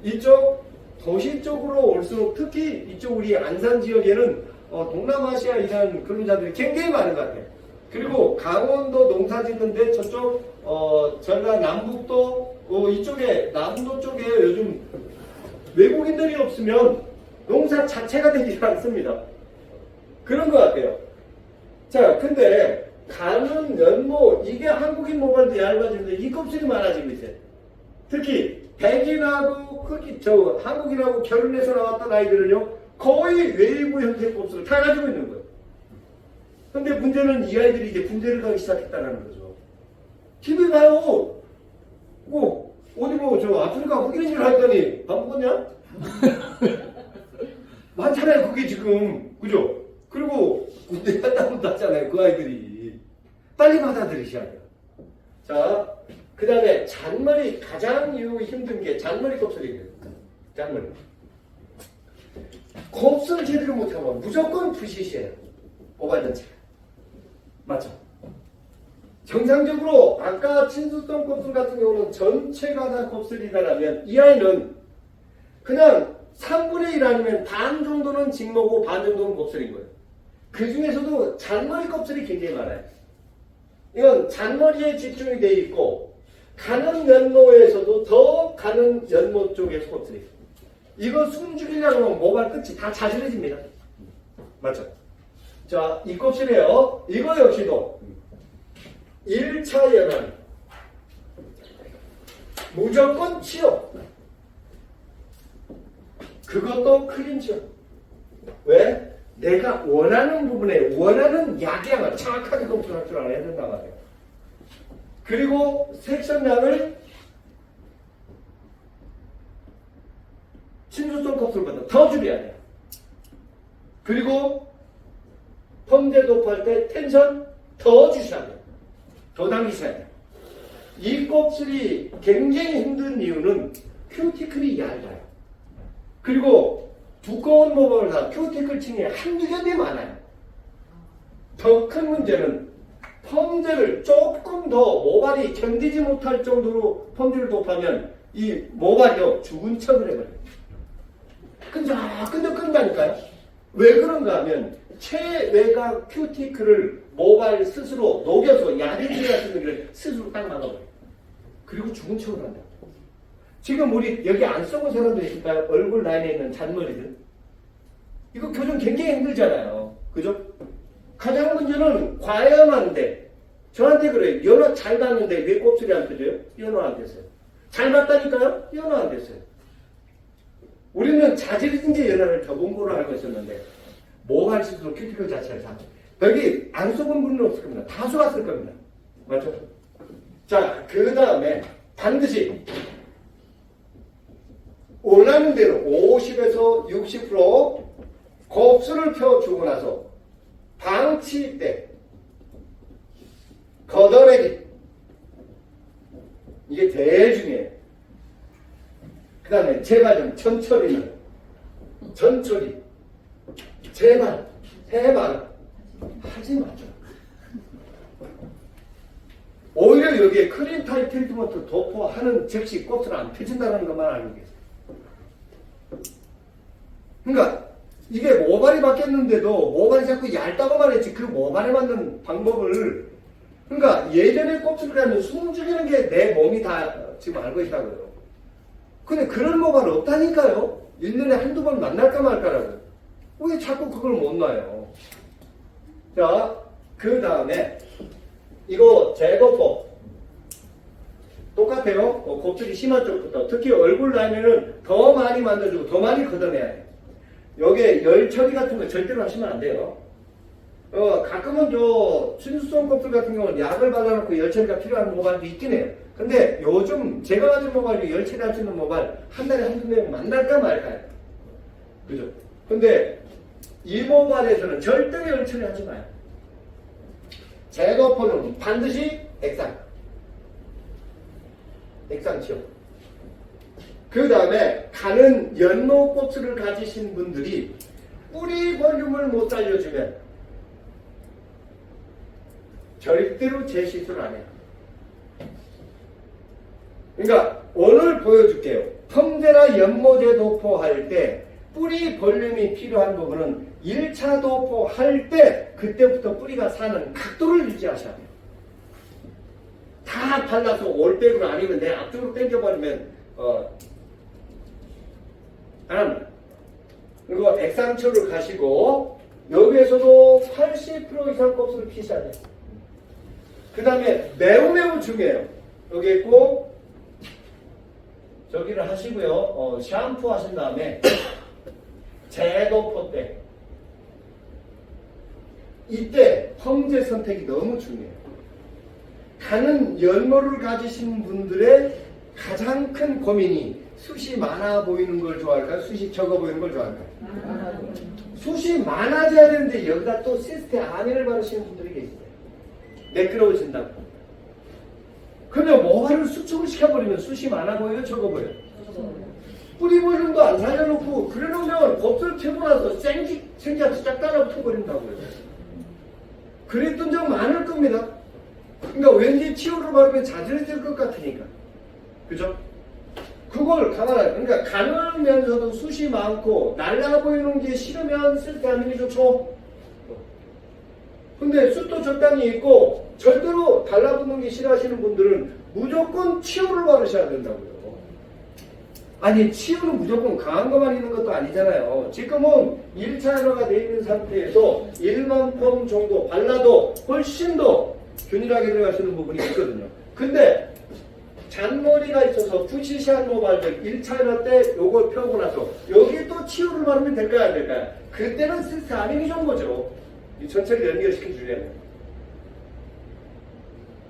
이쪽 도시 쪽으로 올수록, 특히 이쪽 우리 안산 지역에는 동남아시아 이런 근로자들이 굉장히 많은 것 같아요. 그리고 강원도 농사 짓는데 저쪽 전라 남북도 이쪽에 남도 쪽에 요즘 외국인들이 없으면 농사 자체가 되지 않습니다. 그런 것 같아요. 자, 근데 가는 연모, 이게 한국인 모발도 얇아지는데 이 껍질이 많아지고 있어요. 특히 백인하고 한국인하고 결혼해서 나왔던 아이들은요 거의 웨이브 형태의 곱슬을 다 가지고 있는 거예요. 근데 문제는 이 아이들이 이제 군대를 가기 시작했다는 거죠. TV 봐요. 어디 아프리카 흑인인 줄 알았더니 밥 먹었냐? 많잖아요 그게 지금, 그죠? 그리고 군대 갔다 온다잖아요 그 아이들이. 빨리 받아들이셔야 돼요. 자, 그 다음에 잔머리, 가장 힘든 게 잔머리 곱슬이에요. 잔머리 곱슬 제대로 못하면 무조건 부시시해요, 모발 전체가. 맞죠? 정상적으로 아까 친수성 곱슬 같은 경우는 전체가 다 곱슬이다라면, 이 아이는 그냥 3분의 1 아니면 반 정도는 직모고 반 정도는 곱슬인 거예요. 그 중에서도 잔머리 곱슬이 굉장히 많아요. 이건 잔머리에 집중이 되어 있고, 가는 연모에서도 더 가는 연모 쪽에서 곱슬이. 이거 숨죽이려고 하면 모발 끝이 다 자질해집니다. 맞죠? 자, 이 곱슬이에요. 이거 역시도 1차 연한 무조건 치료. 그것도 클린 치료. 왜? 내가 원하는 부분에 원하는 약양을 정확하게 검출할 줄 알아야 된단 말이에요. 그리고 섹션량을 친수성 곱슬보다 더 줄여야 돼요. 그리고 펌제 도포할 때 텐션 더 주셔야 돼요. 더 당기셔야 돼요. 이 곱슬이 굉장히 힘든 이유는 큐티클이 얇아요. 그리고 두꺼운 모발보다 큐티클 층에 한두 겹이 많아요. 더 큰 문제는 펌제를 조금 더 모발이 견디지 못할 정도로 펌제를 도포하면 이 모발이요 죽은 척을 해버려요. 끈적끈적끈다니까요. 왜 그런가 하면 최외곽 큐티클을 모발 스스로 녹여서 야리지 같은 것을 스스로 딱 막아버려요. 그리고 죽은 척을 한다. 지금 우리 여기 안 써본 사람들 있을까요? 얼굴 라인에 있는 잔머리들. 이거 교정 굉장히 힘들잖아요. 그죠? 가장 문제는 과연한데, 저한테 그래요. 연화 잘 봤는데 왜 곱슬이 안 펴져요? 연화 안 됐어요. 잘 봤다니까요? 연화 안 됐어요. 우리는 자질진 게 연화를 더 공부를 알고 있었는데, 모발 스스로 큐티클 자체를 다. 여기 안 써본 분은 없을 겁니다. 다수 갔을 겁니다. 맞죠? 자, 그 다음에 반드시 원하는 대로 50에서 60% 곱슬을 펴주고 나서 방치대, 걷어내기. 이게 제일 중요해요. 그 다음에 제발 전처리는 전처리. 제발 해봐. 하지 마죠. 오히려 여기에 크림 타입 트리트먼트 도포하는 즉시 곱슬 안 펴진다는 것만 알고 계세요. 그러니까 이게 모발이 바뀌었는데도 모발이 자꾸 얇다고만 했지 그 모발에 맞는 방법을 그러니까 예전에 곱슬을 하면 숨 죽이는 게 내 몸이 다 지금 알고 있다고요. 근데 그런 모발 없다니까요. 1년에 한두 번 만날까 말까라고. 왜 자꾸 그걸 못 놔요? 자, 그 다음에 이거 제거법 똑같아요. 곱슬이 심한 쪽부터 특히 얼굴 라인에는 더 많이 만들어주고 더 많이 걷어내야 해요. 여기에 열 처리 같은 거 절대로 하시면 안 돼요. 가끔은 저 순수성 곱슬 같은 경우는 약을 발라놓고 열 처리가 필요한 모발도 있긴 해요. 근데 요즘 제가 가진 모발이 열 처리할 수 있는 모발 한 달에 한두 명 만날까 말까요? 그죠? 근데 이 모발에서는 절대로 열 처리하지 마요. 제거포는 반드시 액상치용. 그 다음에 가는 연모 곱슬을 가지신 분들이 뿌리 볼륨을 못 살려주면 절대로 재시술 안 해요. 그러니까 오늘 보여줄게요. 펌제나 연모제 도포할 때 뿌리 볼륨이 필요한 부분은 1차 도포할 때 그때부터 뿌리가 사는 각도를 유지하셔야 돼요. 다 발라서 올백으로 아니면 내 앞쪽으로 당겨버리면 안 합니다. 그리고 액상초를 가시고 여기에서도 80% 이상 곱슬을 피셔야 돼요. 그 다음에 매우 중요해요. 여기 있고 저기를 하시고요. 샴푸 하신 다음에 제도포 때 이때 펌제 선택이 너무 중요해요. 가는 연모를 가지신 분들의 가장 큰 고민이 숱이 많아 보이는 걸 좋아할까요? 숱이 적어 보이는 걸 좋아할까요? 숱이 많아져야 되는데 여기다 또 시스템 아미를 바르시는 분들이 계세요. 매끄러워진다고. 그러면 모발을 수축을 시켜버리면 숱이 많아 보여요? 적어 보여요? 뿌리 볼륨도 안 살려놓고 그래놓으면 곱슬 펴고 나서 생기한테 쫙 따라붙어버린다고요. 그랬던 적 많을 겁니다. 그러니까 왠지 치료를 바르면 자절해질 것 같으니까. 그죠? 그걸 감안하요. 그러니까 가늘면서도 숱이 많고 날라 보이는 게 싫으면 쓸 때 하는 게 좋죠. 근데 숱도 적당히 있고 절대로 달라붙는 게 싫어하시는 분들은 무조건 치유를 바르셔야 된다고요. 아니 치유는 무조건 강한 것만 있는 것도 아니잖아요. 지금은 1차 연화가 되어 있는 상태에서 1만 펌 정도 발라도 훨씬 더 균일하게 들어가시는 부분이 있거든요. 근데 잔머리가 있어서 푸시시한 모발들 1차 연화 때 요걸 펴고 나서 여기 또 치유를 바르면 될까요? 안 될까요? 그때는 시스타민이 좋은 거죠. 이 전체를 연결시켜 주려면.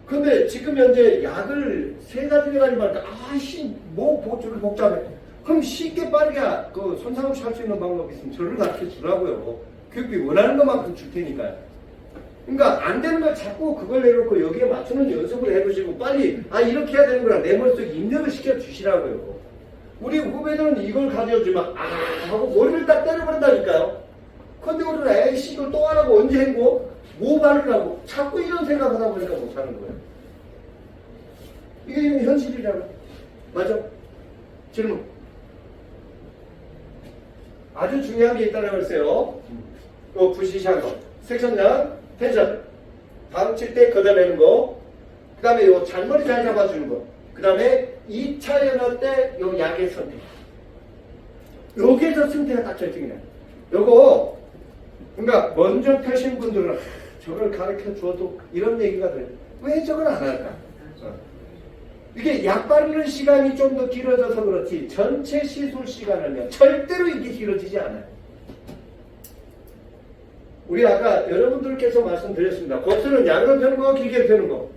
근데 지금 현재 약을 3가지 말까 아씨 뭐 보조를 복잡해. 그럼 쉽게 빠르게 그 손상 없이 할 수 있는 방법이 있으면 저를 가르쳐 주라고요. 교육비 원하는 것만큼 줄 테니까요. 그러니까 안 되는 걸 자꾸 그걸 내놓고 여기에 맞추는 연습을 해보시고 빨리 이렇게 해야 되는 거라 내 머릿속에 입력을 시켜 주시라고요. 우리 후배들은 이걸 가져오지만 하고 머리를 딱 때려버린다니까요. 근데 우리는 에이씨 이걸 또 하라고 언제 했고 뭐 바르라고 자꾸 이런 생각하다 보니까 못하는 거예요. 이게 지금 현실이잖아. 맞아? 질문. 아주 중요한 게 있다고 했어요. 그 부시시한 거. 섹션장, 텐션. 방칠 때 걷어내는 거. 그 다음에 요 잔머리 잘 잡아주는 거. 그 다음에 2차 연화 때 요 약의 선택. 여기에서 승태가 딱 결정이야. 요거 그러니까 먼저 펴신 분들은 저걸 가르쳐 주어도 이런 얘기가 돼요. 왜 저걸 안 할까? 이게 약 바르는 시간이 좀 더 길어져서 그렇지 전체 시술 시간은요 절대로 이게 길어지지 않아요. 우리 아까 여러분들께서 말씀드렸습니다. 곱슬은 약으로 펴는 거 길게 펴는 거.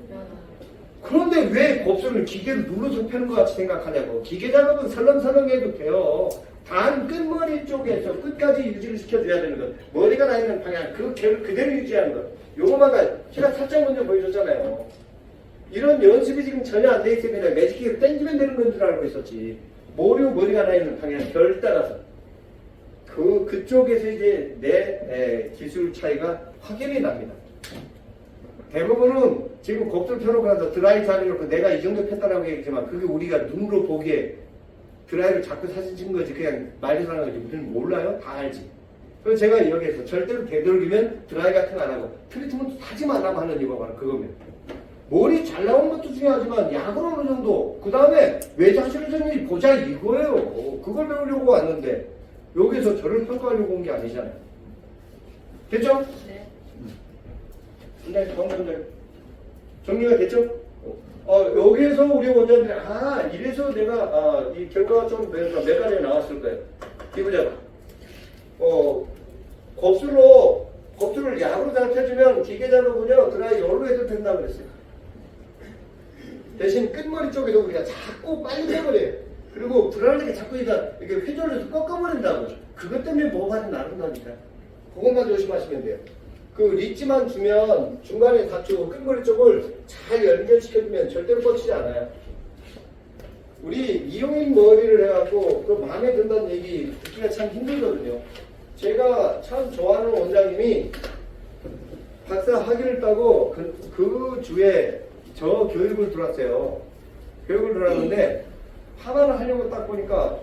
그런데 왜 곱슬을 기계로 눌러서 펴는 것 같이 생각하냐고. 기계 작업은 설렁설렁해도 돼요. 단 끝머리 쪽에서 끝까지 유지를 시켜줘야 되는 것. 머리가 나 있는 방향, 그 결을 그대로 유지하는 것. 요거만 제가 살짝 먼저 보여줬잖아요. 이런 연습이 지금 전혀 안 돼 있기 때문에 매직기를 땡기면 되는 건 줄 알고 있었지. 머리가 나 있는 방향, 결 따라서. 그쪽에서 이제 내 기술 차이가 확연히 납니다. 대부분은 지금 곱슬 펴놓고 나서 드라이 잘해놓고 내가 이 정도 폈다라고 얘기했지만 그게 우리가 눈으로 보기에 드라이를 자꾸 사진 찍은 거지 그냥 말이 사는 거지 우리는 몰라요? 다 알지. 그래서 제가 여기에서 절대로 되도록이면 드라이 같은 거 안 하고 트리트먼트 하지 말라고 하는 이유가 바로 그겁니다. 머리 잘 나오는 것도 중요하지만 약으로 어느 정도 그 다음에 외자실을 좀 보자 이거예요. 그걸 배우려고 왔는데 여기서 저를 평가하려고 온 게 아니잖아요. 됐죠? 네. 네, 방금 정리가 됐죠? 여기에서 우리 원장들이 이래서 내가 이 결과가 좀 몇 가지 나왔을 거예요. 이보자. 곱슬을 약으로 잘 펴주면 기계 작업은요 드라이 열로 해도 된다고 그랬어요. 대신 끝머리 쪽에서 우리가 자꾸 빨리 빼버려요. 그리고 불안하게 자꾸 이렇게 회전해서 꺾어버린다고. 그것 때문에 모발이 나른다니까. 그것만 조심하시면 돼요. 그 리치만 주면 중간에 닫히고 끝머리 쪽을 잘 연결시켜주면 절대로 뻗치지 않아요. 우리 이용인 머리를 해갖고 그 마음에 든다는 얘기 듣기가 참 힘들거든요. 제가 참 좋아하는 원장님이 박사 학위를 따고 그 주에 저 교육을 들어왔어요. 교육을 들어왔는데 파마를 하려고 딱 보니까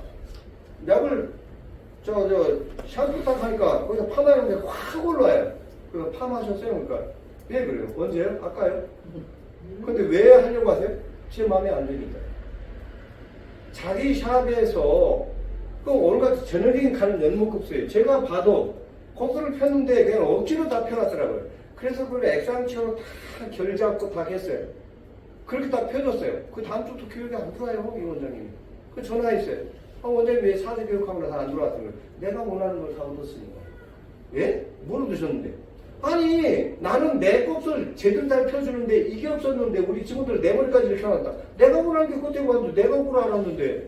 약을 샴푸 딱 하니까 거기서 파마하는데 확 올라와요. 그래서 파마하셨어요? 그러니까 왜 그래요? 언제요? 아까요? 근데 왜 하려고 하세요? 제 마음에 안 드니까. 자기 샵에서 그 오늘같이 저녁에 가는 연못급수예요. 제가 봐도 곱슬을 폈는데 그냥 억지로 다 펴놨더라고요. 그래서 그걸 액상치어로 다 결 잡고 다 했어요. 그렇게 다 펴줬어요. 그 다음 주부터 교육이 안 들어와요, 이 원장님이. 그 전화했어요. 원장님 왜 사제 교육하고 나서 안 들어왔던 거예요? 내가 원하는 걸 다 얻었으니까. 예? 뭘 얻으셨는데? 아니 나는 내 곱슬 제대로 잘 펴주는데 이게 없었는데 우리 친구들 내 머리까지 이렇게 해놨다. 내가 원하는 게 그때 왔는데 내가 그걸 알았는데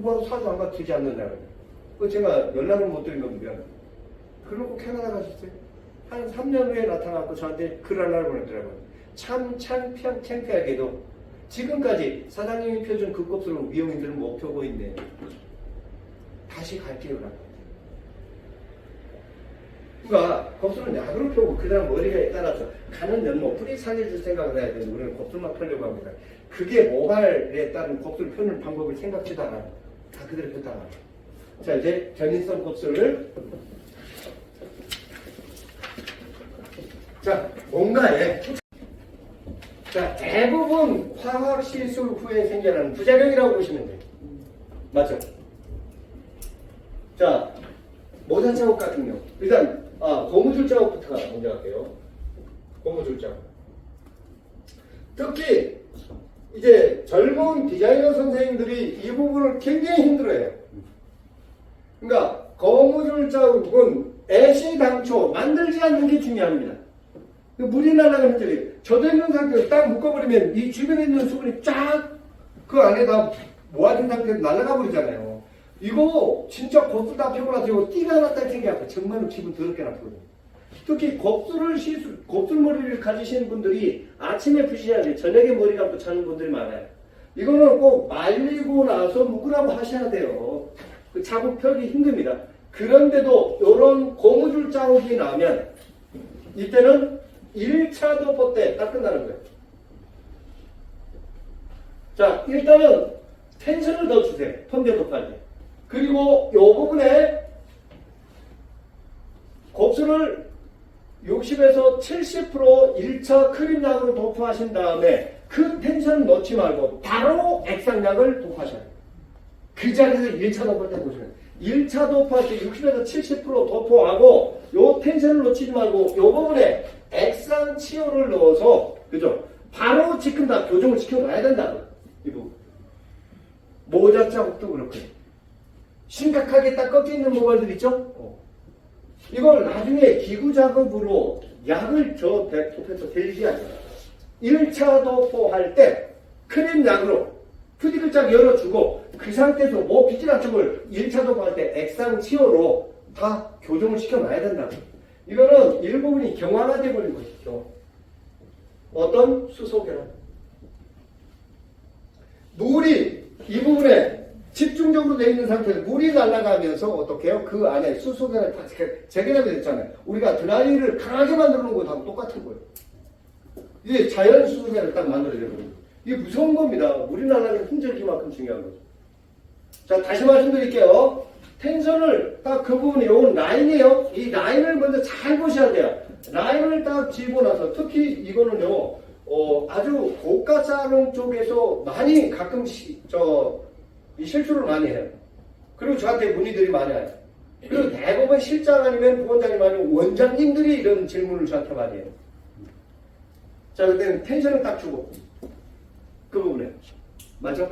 바로 사주 안 갖추지 않는다는 거. 제가 연락을 못 드린 겁니다. 그러고 캐나다 가셨어요. 한 3년 후에 나타나고 저한테 글 하나를 보냈더라고요. 참 창피하게도 지금까지 사장님이 펴준 그 곱슬을 미용인들은 못 펴고 있네. 다시 갈게요. 그러니까 곱슬은 약으로 펴고 그 다음 머리에 따라서 가는 연못 뿌리 살려줄 생각을 해야 되는데 우리는 곱슬만 펴려고 합니다. 그게 모발에 따른 곱슬 펴는 방법을 생각지도 않아요. 다 그대로 폈다가. 자 이제 견인성 곱슬을 뭔가에 대부분 화학 시술 후에 생겨나는 부작용이라고 보시면 돼요. 맞죠? 모자 자국 같은 경우 일단 고무줄 자국부터 먼저 할게요. 고무줄 자국. 특히 이제 젊은 디자이너 선생님들이 이 부분을 굉장히 힘들어해요. 그러니까 고무줄 자국은 애시당초 만들지 않는 게 중요합니다. 물이 날아가는 적이 젖어 있는 상태에서 딱 묶어버리면 이 주변에 있는 수분이 쫙 그 안에다 모아진 상태에서 날아가 버리잖아요. 이거 진짜 곱슬 다 펴고 나서 이거 띠가 하나 딱 생겨갖고 정말 기분 더럽게 나쁘거든요. 특히 곱슬머리를 가지시는 분들이 아침에 푸셔야 돼요. 저녁에 머리 감고 자는 분들이 많아요. 이거는 꼭 말리고 나서 묶으라고 하셔야 돼요. 그 자국 펴기 힘듭니다. 그런데도 이런 고무줄 자국이 나면 이때는 1차 도포 때 딱 끝나는 거예요. 일단은 텐션을 더 주세요. 톤대 도포할 때. 그리고 이 부분에 곱슬을 60에서 70% 1차 크림약으로 도포하신 다음에 그 텐션을 넣지 말고 바로 액상약을 도포하셔야 돼요. 그 자리에서 1차 도포할 때 보시면 1차 도포할 때 60에서 70% 도포하고 요 텐션을 놓치지 말고 요 부분에 액상 치료를 넣어서 그죠? 바로 지금 다 교정을 시켜놔야 된다고. 이 부분. 모자 자국도 그렇고요. 심각하게 딱 꺾여 있는 모발들 있죠? 이걸 나중에 기구 작업으로 약을 저 도포해서 델리지 하죠. 1차 도포할 때 크림 약으로 큐티클 쫙 열어주고 그 상태에서 뭐 피지나 쪽을 1차 도포할 때 액상 치료로 다 교정을 시켜놔야 된다고. 이거는 일부분이 경화가 돼버린 것이죠. 어떤 수소결합. 물이 이 부분에 집중적으로 되어 있는 상태에서 물이 날아가면서 어떻게 해요? 그 안에 수소결합이 다 재결합이 됐잖아요. 우리가 드라이를 강하게 만들어 놓은 것하고 똑같은 거예요. 이게 자연 수소결합을 딱 만들어야 되거든요. 이게 무서운 겁니다. 물이 날아가는 흔적이만큼 중요한 거죠. 자, 다시 말씀드릴게요. 텐션을 딱 그 부분이 요건 라인이에요. 이 라인을 먼저 잘 보셔야 돼요. 라인을 딱 지고 나서 특히 이거는요, 아주 고가 사롱 쪽에서 많이 가끔씩 이 실수를 많이 해요. 그리고 저한테 문의들이 많이 와요. 그리고 대부분 실장 아니면 부원장님 아니면 원장님들이 이런 질문을 저한테 많이 해요. 자, 그때는 텐션을 딱 주고 그 부분에 맞죠?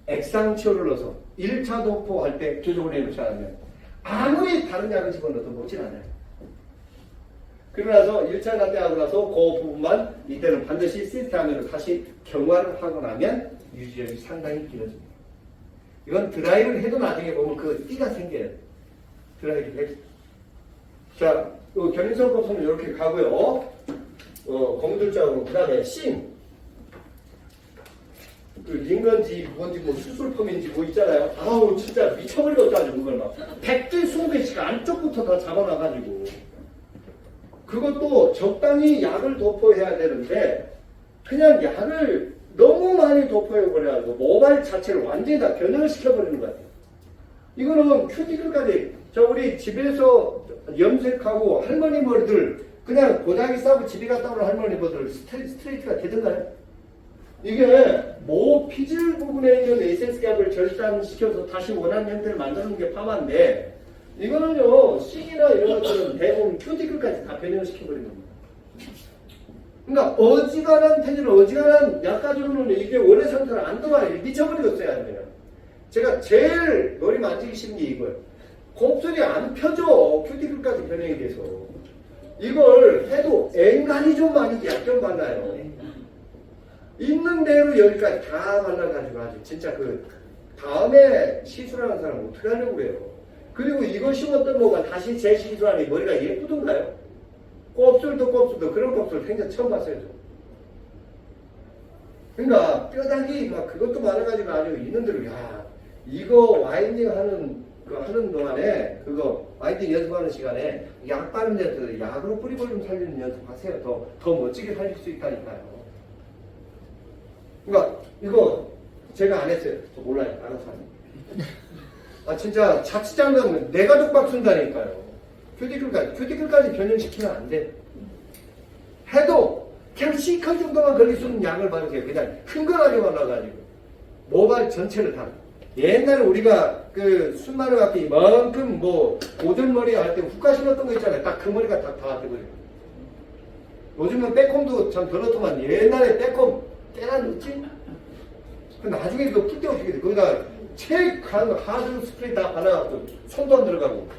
액상 치료를 넣어서 1차 도포할 때 교정을 해놓지 않으면 아무리 다른 약을 집어넣어도 먹질 않아요. 그러고 나서 1차 나태하고 나서 그 부분만 이때는 반드시 시스템으로 다시 경화를 하고 나면 유지력이 상당히 길어집니다. 이건 드라이를 해도 나중에 보면 그 띠가 생겨요. 드라이를 해도. 자, 견인성 컵선은 이렇게 가고요. 고무줄자하고 그 다음에 芯. 그 링건지 뭔지 뭐 수술펌인지 뭐 있잖아요. 아우 진짜 미쳐버리겠다 그걸 막 100개 20개씩 안쪽부터 다 잡아놔가지고 그것도 적당히 약을 도포해야 되는데 그냥 약을 너무 많이 도포해버려가지고 모발 자체를 완전히 다 변형을 시켜버리는 것 같아요. 이거는 큐티클까지 우리 집에서 염색하고 할머니 머리들 그냥 고데기 싸고 집에 갔다 오는 할머니 머리들 스트레이트가 되던가요? 이게 모 피질 부분에 있는 에센스 갭을 절단시켜서 다시 원하는 형태를 만드는 게 파마인데 이거는요 씩이나 이런 것들은 대부분 큐티클까지 다 변형시켜버리는 겁니다. 그러니까 어지간한 텐션, 어지간한 약 가지고는 이게 원래 상태로 안 돌아요. 미쳐버리겠어요. 아니면 제가 제일 머리 만지기 싫은 게 이거예요. 곱슬이 안 펴져. 큐티클까지 변형이 돼서 이걸 해도 앵간히 좀 많이 약 좀 발라요. 있는 대로 여기까지 다 발라가지고 아주 진짜 그 다음에 시술하는 사람은 어떻게 하려고 그래요. 그리고 이거 심었던 뭐가 다시 재시술하니 머리가 예쁘던가요? 곱슬도 그런 곱슬 굉장히 처음 봤어요. 그러니까 뼈다귀 막 그것도 많아가지고 아주 있는 대로 야 이거 와인딩 하는 동안에 그거 와인딩 연습하는 시간에 약 바르는 데서 약으로 뿌리볼륨 살리는 연습하세요. 더 멋지게 살릴 수 있다니까요. 그러니까 이거 제가 안 했어요. 저 몰라요. 알아서 하세요. 아 진짜 자칫장면 내가 독박 쓴다니까요. 큐티클까지 변형시키면 안 돼. 해도 그냥 시컷 정도만 걸릴 수 있는 약을 바르세요. 그냥 흥건하게 발라가지고 모발 전체를 다. 옛날에 우리가 그 순마루 앞에 이만큼 뭐 고들머리 할 때 훅가 신었던 거 있잖아요. 딱 그 머리가 다 돼버려요. 요즘은 빼콤도 참 더럽더만 옛날에 빼콤 깨난 있지? 나중에 그거 풀 때 어떻게 돼? 거기다 체크한 하드 스프레이 다 발라갖고 손도 안 들어가고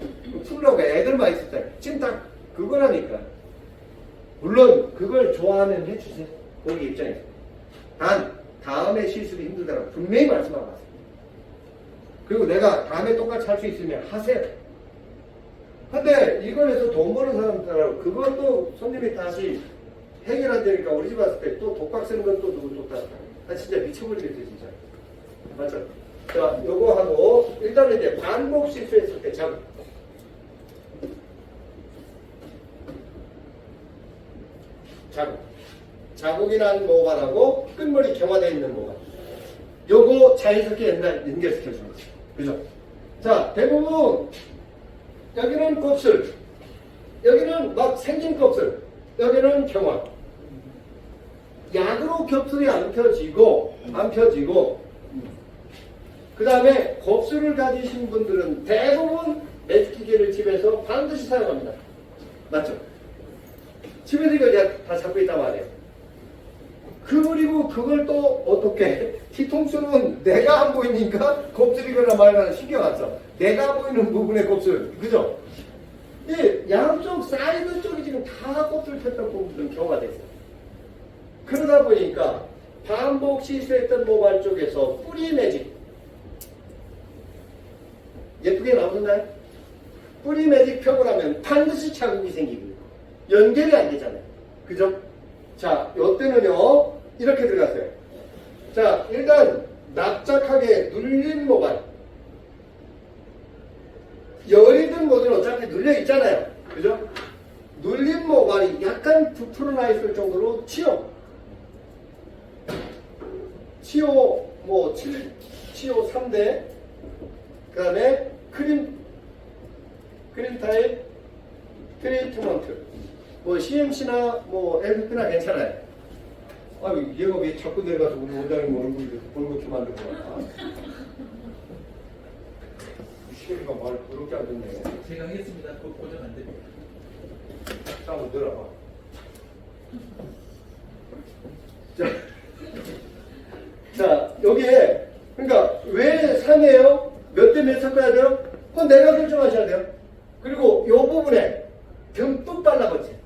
풀려고 애들만 있을 때 지금 딱 그거라니까. 물론 그걸 좋아하면 해주세요. 거기 입장에서. 단 다음에 실수도 힘들다고 분명히 말씀하고 가세요. 그리고 내가 다음에 똑같이 할 수 있으면 하세요. 근데 이걸 해서 돈 버는 사람들하고 그것도 손님이 다시 해결한다니까 우리 집 왔을 때 또 독박 쓰는 건 또 누구 좋다. 아 진짜 미쳐버리겠어 진짜. 맞죠? 자 요거 하고 일단은 이제 반복 실수했을 때 자국이 난 모발하고 끝머리 경화되어 있는 모발 요거 자연스럽게 연결시켜주는 거죠. 그죠? 자 대부분 여기는 곱슬 여기는 막 생긴 곱슬 여기는 경화 약으로 곱슬이 안 펴지고 그 다음에 곱슬을 가지신 분들은 대부분 매직기계를 집에서 반드시 사용합니다. 맞죠? 집에서 이걸 다 잡고 있단 말이에요. 그리고 그걸 또 어떻게 뒤통수는 내가 안 보이니까 곱슬이거나 말거나 신경 안 써. 내가 보이는 부분의 곱슬 그죠? 이 양쪽 사이드 쪽이 지금 다 곱슬 폈던 부분은 경화가 됐어요. 그러다 보니까 반복 시술했던 모발 쪽에서 뿌리 매직 예쁘게 나오던가요? 뿌리 매직 펴고 나면 반드시 자국이 생기고 연결이 안 되잖아요. 그죠? 자, 요때는요 이렇게 들어갔어요. 자, 일단 납작하게 눌린 모발 열이든 뭐든 어차피 눌려 있잖아요. 그죠? 눌린 모발이 약간 부풀어 나 있을 정도로 치료 뭐 7치료 3대 그 다음에 크림 타입 트리트먼트 뭐 CMC나 뭐 LP나 괜찮아요. 아유 얘가 왜 자꾸 내려가서 우리 원장님 얼굴 볼고치 만들고 와. 시계가 말 그렇게 안 듣네. 제가 하겠습니다. 그거 고정 안 됩니다. 자, 한번 들어봐. 자, 여기에, 그러니까, 왜 3이에요? 몇 대 몇 섞어야 돼요? 그건 내가 결정하셔야 돼요. 그리고 요 부분에 듬뿍 발라보세요.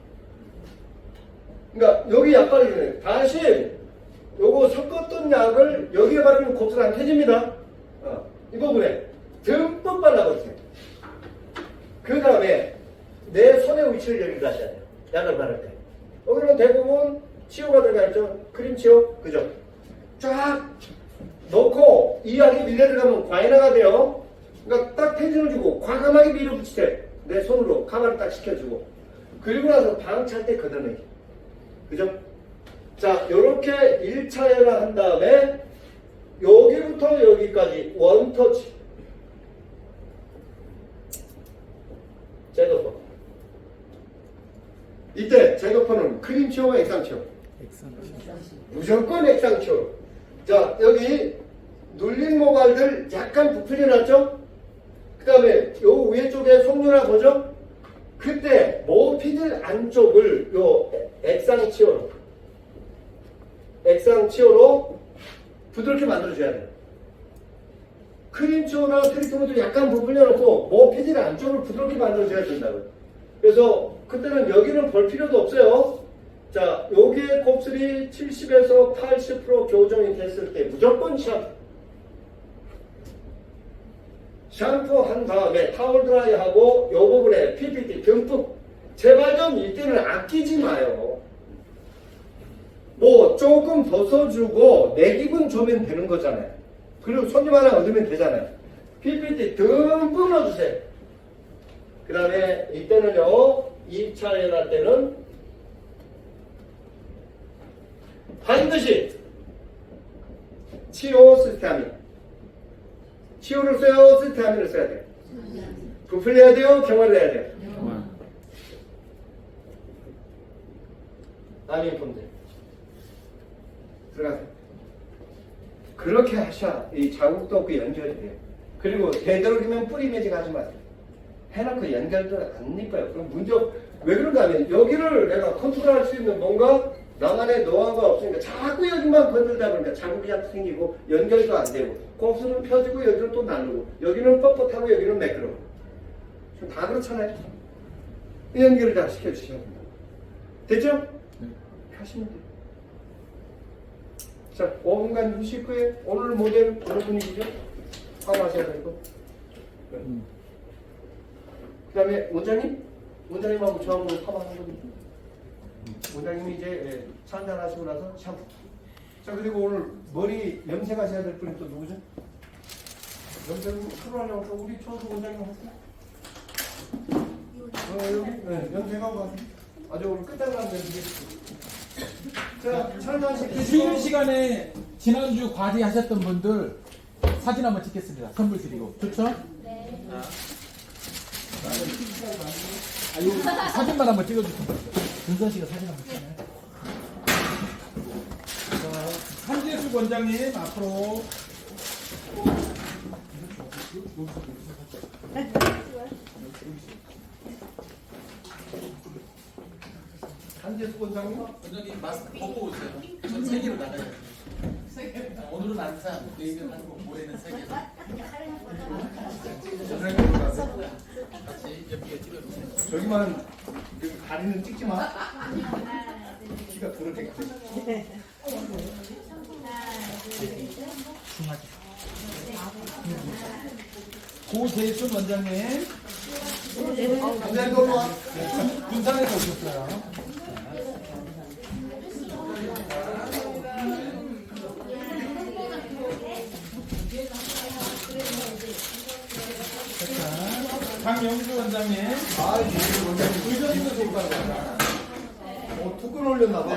그러니까, 여기 약 바르기는 다시 요거 섞었던 약을 여기에 바르면 곱슬 안 펴집니다. 이 부분에 듬뿍 발라보세요. 그 다음에 내 손의 위치를 여기다 하셔야 돼요. 약을 바를 때. 여기는 대부분 치료가 들어가 있죠. 크림 치료. 그죠? 쫙 넣고 이 약이 밀려 들어가면 과잉화가 돼요. 그러니까 딱 텐션을 주고 과감하게 밀어붙이세요. 내 손으로 가만히 딱 시켜주고. 그리고 나서 방치할 때 걷어내기. 그죠? 자, 요렇게 1차 연화 한 다음에 여기부터 여기까지 원터치. 제도퍼. 이때 제도퍼는 크림 치료와 액상 치료. 무조건 액상 치료. 자, 여기 눌린 모발들 약간 부풀려 놨죠? 그 다음에 요 위에 쪽에 속눈화 보죠? 그때 모피들 안쪽을 요 액상 치료로 부드럽게 만들어줘야 돼요. 크림 치료나 트리트먼트를 약간 부풀려 놓고 모피들 안쪽을 부드럽게 만들어줘야 된다고요. 그래서 그때는 여기는 볼 필요도 없어요. 자, 여기에 곱슬이 70에서 80% 교정이 됐을 때 무조건 샴푸한 다음에 타월 드라이 하고 요 부분에 PPT 듬뿍. 제발 좀 이때는 아끼지 마요. 뭐 조금 더 써주고 내 기분 좋으면 되는 거잖아요. 그리고 손님 하나 얻으면 되잖아요. PPT 듬뿍 넣어주세요. 그 다음에 이때는요 2차 연할 때는 반드시 치료 시스테아민 치료를 써요? 시스테아민을 써야 돼요? 부풀려야 돼요? 경화를 해야 돼요? 아민 폼들 들어가세요. 그렇게 하셔야 이 자국도 없고 연결이 돼요. 그리고 되도록이면 뿌리 매직 하지 마세요. 해놓고 연결도 안 이뻐요. 그럼 문제 왜 그런가 하면 여기를 내가 컨트롤할 수 있는 뭔가 나만의 노하우가 없으니까 자꾸 여기만 건들다 보니까 자국이 자꾸 생기고 연결도 안 되고 곱슬은 펴지고 여기는 또 나누고 여기는 뻣뻣하고 여기는 매끄러워. 지금 다 그렇잖아요. 이 연결을 다 시켜주셔야 됩니다. 됐죠? 네. 하시면 돼요. 자, 5분간 휴식 후에 오늘 모델 어느 분이시죠? 파마하셔야 되고. 그 다음에 원장님하고 저하고 파마하는 겁니다. 원장님이 이제 차 한잔 하시고 나서 샴푸. 자, 그리고 오늘 머리 염색하셔야 될 분이 또 누구죠? 염색은 크로하려고 또 우리 초도 원장님 하세요? 여기? 네, 염색하고 가세요. 아주 오늘 끝장나는 염색. 자, 차 한잔 하시고. 쉬는 시간에 지난주 과제 하셨던 분들 사진 한번 찍겠습니다. 선물 드리고. 좋죠? 네. 이거 사진만 한번 찍어주세요. 윤선 씨가 사진 한번 찍어요. 자, 한재수 원장님 앞으로. 한재수 원장님? 원장님 마스크 벗고 오세요. 전 세 개로 나가요. 오늘은 안산, 내일은 한국, 모레는 세 개. 같이 예쁘게 찍어주세요. 저기만 여기 다리는 찍지 마. 키가 그렇게 커. 중하지. 고재순 원장님. 군산에서 오셨어요. 자, 강영주 원장님. 아, 이 원장님 의전에서 오셨어요. 투근 올렸나봐.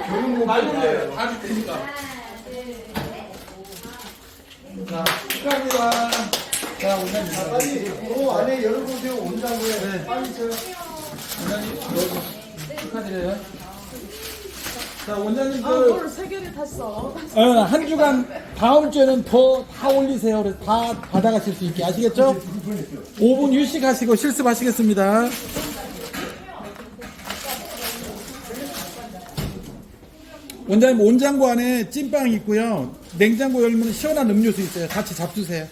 교육목 말로 다 주니까. 자, 축하합니다. 자, 원장님. 빨리 안에 열어보세요. 온다고요. 네. 빨리 쳐요. 원장님, 축하드려요. 자, 원장님, 뭘 세 개를 탔어. 한 주간, 다음 주에는 더 다 올리세요. 그래서 다 받아가실 수 있게. 아시겠죠? 5분 휴식하시고 실습하시겠습니다. 원장님, 온장고 안에 찐빵 있고요. 냉장고 열면 시원한 음료수 있어요. 같이 잡수세요.